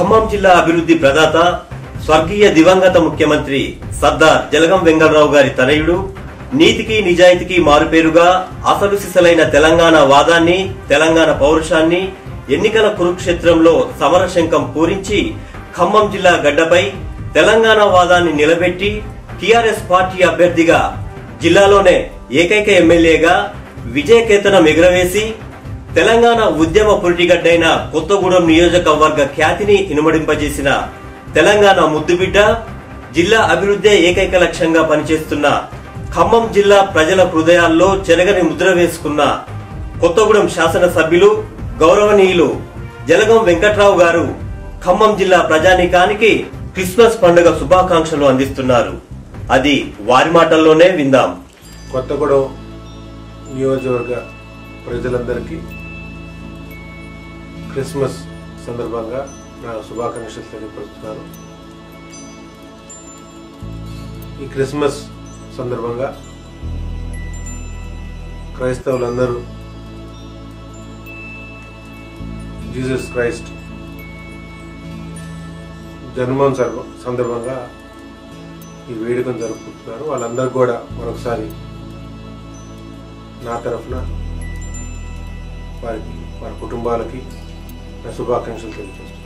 ఖమ్మం జిల్లా అభివృద్ధి ప్రదాత స్వర్గీయ దివంగత ముఖ్యమంత్రి సర్దార్ జలగం వెంగళరావు గారి తనయుడు, నీతికి నిజాయితీకి మారుపేరుగా అసలు సిసలైన తెలంగాణ వాదాన్ని, తెలంగాణ పౌరుషాన్ని ఎన్నికల కురుక్షేత్రంలో సమరశంఖం పూరించి ఖమ్మం జిల్లా గడ్డపై తెలంగాణ వాదాన్ని నిలబెట్టి టీఆర్ఎస్ పార్టీ అభ్యర్థిగా జిల్లాలోనే ఏకైక ఎమ్మెల్యేగా విజయకేతనం ఎగురవేసి తెలంగాణ ఉద్యమ పురిటిగడ్డైన కొత్తగూడెం నియోజకవర్గ ఖ్యాతిని ఇనుమడింపజేసిన తెలంగాణ ముద్దుబిడ్డ, జిల్లా అభివృద్ధి ఏకైక లక్ష్యంగా పనిచేస్తున్న ఖమ్మం జిల్లా ప్రజల హృదయాల్లో చెరగని ముద్ర వేసుకున్న కొత్తగూడెం శాసనసభ్యులు గౌరవనీయులు జలగం వెంకట్రావు గారు ఖమ్మం జిల్లా ప్రజానీకానికి క్రిస్మస్ పండుగ శుభాకాంక్షలు అందిస్తున్నారు. అది వారి మాటల్లోనే విందాం. కొత్తగూడెం నియోజకవర్గ ప్రజలందరికీ క్రిస్మస్ సందర్భంగా నా శుభాకాంక్షలు తెలియపరుస్తున్నాను. ఈ క్రిస్మస్ సందర్భంగా క్రైస్తవులందరూ జీసస్ క్రైస్ట్ జన్మోత్సవం సందర్భంగా ఈ వేడుకను జరుపుకుంటున్నారు. వాళ్ళందరూ కూడా మరొకసారి నా తరఫున వారి కుటుంబాలకి నా శుభాకాంక్షలు తెలియజేస్తున్నాను.